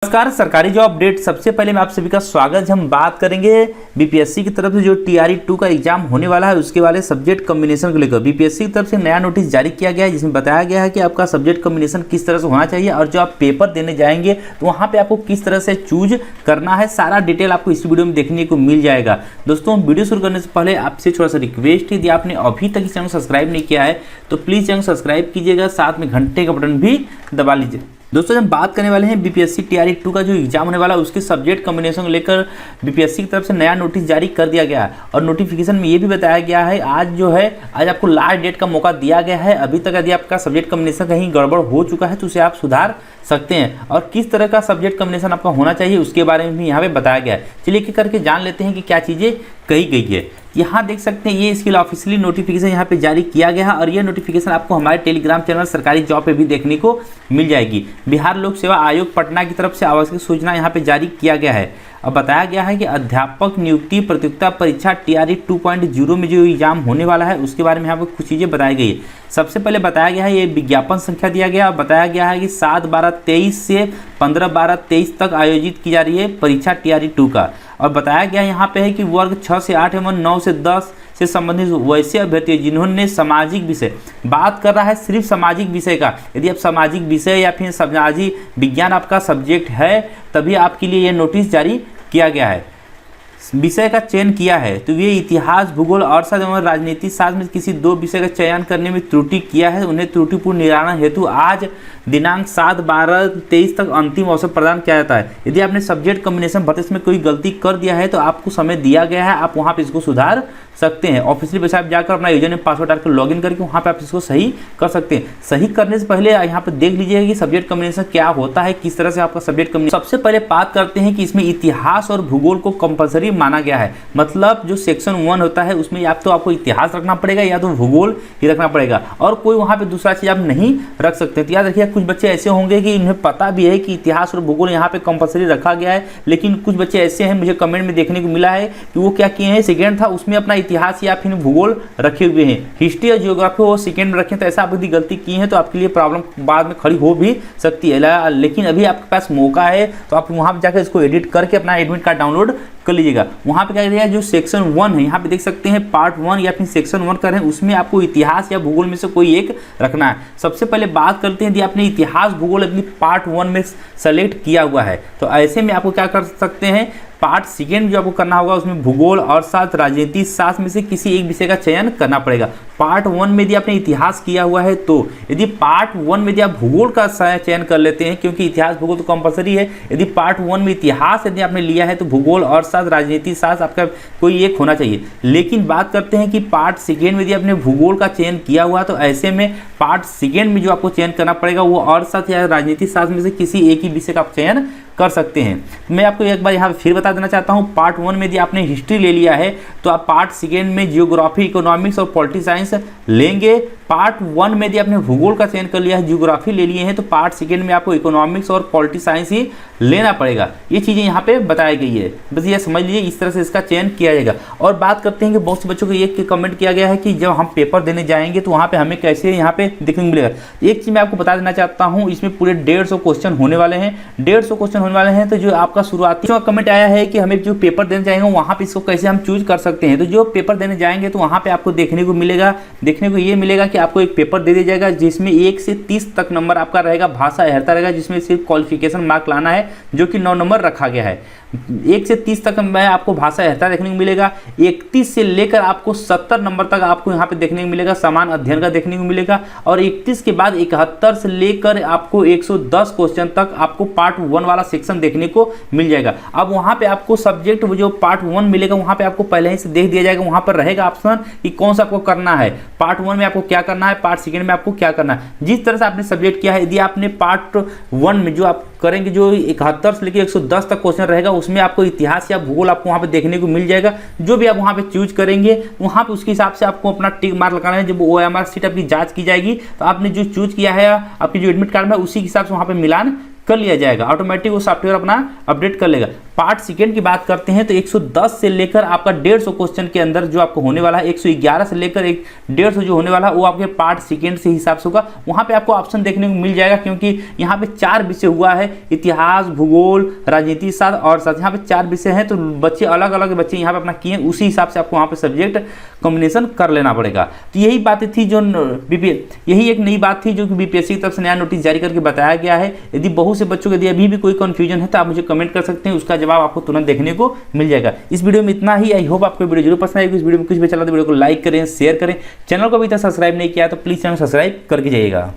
नमस्कार, सरकारी job update. सबसे पहले मैं आप सभी का स्वागत है। हम बात करेंगे बीपीएससी की तरफ से जो टीआरई 2 का एग्जाम होने वाला है उसके वाले सब्जेक्ट कॉम्बिनेशन को लेकर बीपीएससी की तरफ से नया नोटिस जारी किया गया है, जिसमें बताया गया है कि आपका सब्जेक्ट कॉम्बिनेशन किस तरह से होना चाहिए और जो आप पेपर देने जाएंगे तो वहाँ पे आपको किस तरह से चूज करना है। सारा डिटेल आपको इस वीडियो में देखने को मिल जाएगा। दोस्तों, वीडियो शुरू करने से पहले आपसे थोड़ा सा रिक्वेस्ट है, यदि आपने अभी तक इस चैनल को सब्सक्राइब नहीं किया है तो प्लीज़ चैनल सब्सक्राइब कीजिएगा, साथ में घंटे का बटन भी दबा लीजिए। दोस्तों, हम बात करने वाले हैं बीपीएससी टीआरई 2 का जो एग्जाम होने वाला है उसके सब्जेक्ट कॉम्बिनेशन को लेकर बीपीएससी की तरफ से नया नोटिस जारी कर दिया गया है और नोटिफिकेशन में ये भी बताया गया है आज आपको लास्ट डेट का मौका दिया गया है। अभी तक यदि आपका सब्जेक्ट कॉम्बिनेशन कहीं गड़बड़ हो चुका है तो उसे आप सुधार सकते हैं और किस तरह का सब्जेक्ट कॉम्बिनेशन आपका होना चाहिए उसके बारे में भी यहाँ पे बताया गया है। चलिए एक करके जान लेते हैं कि क्या चीज़ें कही गई है। यहाँ देख सकते हैं ये इसके लिए ऑफिशियली नोटिफिकेशन यहाँ पे जारी किया गया है और ये नोटिफिकेशन आपको हमारे टेलीग्राम चैनल सरकारी जॉब पे भी देखने को मिल जाएगी। बिहार लोक सेवा आयोग पटना की तरफ से आवश्यक सूचना यहाँ पे जारी किया गया है। अब बताया गया है कि अध्यापक नियुक्ति प्रतियोगिता परीक्षा टीआरई 2.0 में जो एग्जाम होने वाला है उसके बारे में यहाँ पर कुछ चीज़ें बताई गई है। सबसे पहले बताया गया है ये विज्ञापन संख्या दिया गया और बताया गया है कि 7/12/23 से 15/12/23 तक आयोजित की जा रही है परीक्षा टीआरई 2 का। और बताया गया यहाँ पे है कि वर्ग 6 से 8 एवं 9 से 10 से संबंधित वैसे अभ्यर्थी जिन्होंने सामाजिक विषय, बात कर रहा है सिर्फ सामाजिक विषय का, यदि आप सामाजिक विषय या फिर सामाजिक विज्ञान आपका सब्जेक्ट है तभी आपके लिए ये नोटिस जारी किया गया है। विषय का चयन किया है तो ये इतिहास, भूगोल, अर्थशास्त्र एवं राजनीति शास्त्र में किसी दो विषय का चयन करने में त्रुटि किया है, उन्हें त्रुटिपूर्ण निवारण हेतु आज दिनांक 7/12/23 तक अंतिम अवसर प्रदान किया जाता है। यदि आपने सब्जेक्ट कॉम्बिनेशन भरते में कोई गलती कर दिया है तो आपको समय दिया गया है, आप वहाँ पे इसको सुधार सकते हैं। ऑफिशियली वेबसाइट पर जाकर अपना यूजर नेम पासवर्ड डालकर लॉगिन करके वहाँ पे आप इसको सही कर सकते हैं। सही करने से पहले यहाँ पे देख लीजिएगा कि सब्जेक्ट कॉम्बिनेशन क्या होता है, किस तरह से आपका सब्जेक्ट कॉम्बिनेशन। सबसे पहले बात करते हैं कि इसमें इतिहास और भूगोल को कंपलसरी माना गया है। मतलब जो सेक्शन 1 होता है उसमें या तो आपको इतिहास रखना पड़ेगा या तो भूगोल ही रखना पड़ेगा और कोई वहाँ पे दूसरा चीज़ आप नहीं रख सकते। तो याद रखिए, कुछ बच्चे ऐसे होंगे कि इन्हें पता भी है कि इतिहास और भूगोल यहाँ पे कंपलसरी रखा गया है, लेकिन कुछ बच्चे ऐसे हैं, मुझे कमेंट में देखने को मिला है कि वो क्या किए हैं, सेकेंड था उसमें अपना इतिहास या फिर भूगोल रखे हुए हैं, हिस्ट्री और जियोग्राफी वो सेकेंड में रखें। तो ऐसा आप यदि गलती की है तो आपके लिए प्रॉब्लम बाद में खड़ी हो भी सकती है, लेकिन अभी आपके पास मौका है तो आप वहाँ पर जाकर इसको एडिट करके अपना एडमिट कार्ड डाउनलोड कर लीजिएगा। वहाँ पे क्या करिएगा, जो सेक्शन 1 है यहाँ पे देख सकते हैं पार्ट 1 या फिर सेक्शन 1 कर रहे हैं उसमें आपको इतिहास या भूगोल में से कोई एक रखना है। सबसे पहले बात करते हैं, यदि आपने इतिहास भूगोल अपनी पार्ट 1 में सेलेक्ट किया हुआ है तो ऐसे में आपको क्या कर सकते हैं, पार्ट सेकेंड जो आपको करना होगा उसमें भूगोल, अर्थशास्त्र, राजनीति शास्त्र में से किसी एक विषय का चयन करना पड़ेगा। पार्ट 1 में यदि आपने इतिहास किया हुआ है तो यदि पार्ट 1 में यदि आप भूगोल का चयन कर लेते हैं, क्योंकि इतिहास भूगोल तो कंपलसरी है, यदि पार्ट 1 में इतिहास यदि आपने लिया है तो भूगोल, अर्थशास्त्र, राजनीति शास्त्र आपका कोई एक होना चाहिए। लेकिन बात करते हैं कि पार्ट सेकेंड में यदि आपने भूगोल का चयन किया हुआ तो ऐसे में पार्ट सेकेंड में जो आपको चयन करना पड़ेगा वो अर्थशास्त्र या राजनीति शास्त्र में से किसी एक ही विषय का आप चयन कर सकते हैं। मैं आपको एक बार यहाँ फिर बता देना चाहता हूँ, पार्ट 1 में यदि आपने हिस्ट्री ले लिया है तो आप पार्ट सेकेंड में जियोग्राफी, इकोनॉमिक्स और पॉलिटिकल साइंस लेंगे। पार्ट 1 में यदि आपने भूगोल का चयन कर लिया है, जियोग्राफी ले लिए हैं तो पार्ट सेकेंड में आपको इकोनॉमिक्स और पॉलिटिकल साइंस ही लेना पड़ेगा। ये चीज़ें यहाँ पे बताई गई है, बस ये समझ लीजिए इस तरह से इसका चयन किया जाएगा। और बात करते हैं कि बहुत से बच्चों को ये कमेंट किया गया है कि जब हम पेपर देने जाएंगे तो वहाँ पे हमें कैसे यहाँ पे देखने को मिलेगा। एक चीज़ मैं आपको बता देना चाहता हूँ, इसमें पूरे 150 क्वेश्चन होने वाले हैं। 150 क्वेश्चन होने वाले हैं तो जो आपका शुरुआती कमेंट आया है कि हमें जो पेपर देने जाएंगे वहाँ पे इसको कैसे हम चूज कर सकते हैं। तो जो पेपर देने जाएंगे तो वहाँ पे आपको देखने को ये मिलेगा कि आपको एक पेपर दे दिया जाएगा जिसमें 1 से 30 तक नंबर आपका रहेगा, भाषा अहर्ता रहेगा, जिसमें सिर्फ क्वालिफिकेशन मार्क लाना है जो कि 9 नंबर रखा गया है। 1 से 30 तक में आपको भाषा अहर्ता देखने को मिलेगा। 31 से लेकर आपको 70 नंबर तक आपको यहाँ पे देखने को मिलेगा, समान अध्ययन का देखने को मिलेगा। और 31 के बाद 71 से लेकर आपको 110 क्वेश्चन तक आपको पार्ट 1 वाला सेक्शन देखने को मिल जाएगा। अब वहाँ पे आपको सब्जेक्ट जो पार्ट 1 मिलेगा वहाँ पे आपको पहले ही से देख दिया जाएगा, वहाँ पर रहेगा ऑप्शन कि कौन सा आपको करना है। पार्ट 1 में आपको क्या करना है, पार्ट सेकेंड में आपको क्या करना है। जिस तरह से आपने सब्जेक्ट किया है, यदि आपने पार्ट 1 में जो आप करेंगे जो 71 से लेकर 110 तक क्वेश्चन रहेगा उसमें आपको इतिहास या भूगोल आपको वहाँ पे देखने को मिल जाएगा। जो भी आप वहाँ पे चूज करेंगे वहाँ पे उसके हिसाब से आपको अपना टिक मार्क लगाना है। जब OMR सीट आपकी जांच की जाएगी तो आपने जो चूज किया है आपकी जो एडमिट कार्ड में उसी के हिसाब से वहाँ पे मिलान कर लिया जाएगा, ऑटोमेटिक वो सॉफ्टवेयर अपना अपडेट कर लेगा। पार्ट सेकंड की बात करते हैं तो 110 से लेकर आपका 150 क्वेश्चन के अंदर जो आपको होने वाला है, 111 से लेकर 150 जो होने वाला है वो आपके पार्ट सेकंड से हिसाब से होगा। वहां पे आपको ऑप्शन देखने को मिल जाएगा, क्योंकि यहाँ पे 4 विषय हुआ है, इतिहास, भूगोल, राजनीति शास्त्र और साथ यहाँ पे 4 विषय हैं, तो बच्चे अलग अलग बच्चे यहाँ पे अपना किए, उसी हिसाब से आपको वहाँ पे सब्जेक्ट कॉम्बिनेशन कर लेना पड़ेगा। तो यही बातें थी जो यही एक नई बात थी जो कि बीपीएससी की तरफ से नया नोटिस जारी करके बताया गया है। यदि बहुत से बच्चों के यदि अभी भी कोई कंफ्यूजन है तो आप मुझे कमेंट कर सकते हैं, उसका जवाब आपको तुरंत देखने को मिल जाएगा। इस वीडियो में इतना ही। आई होप आपको वीडियो जरूर पसंद आएगी। इस वीडियो में कुछ भी चला तो वीडियो को लाइक करें, शेयर करें। चैनल को अभी तक सब्सक्राइब नहीं किया तो प्लीज चैनल सब्सक्राइब करके जाइएगा।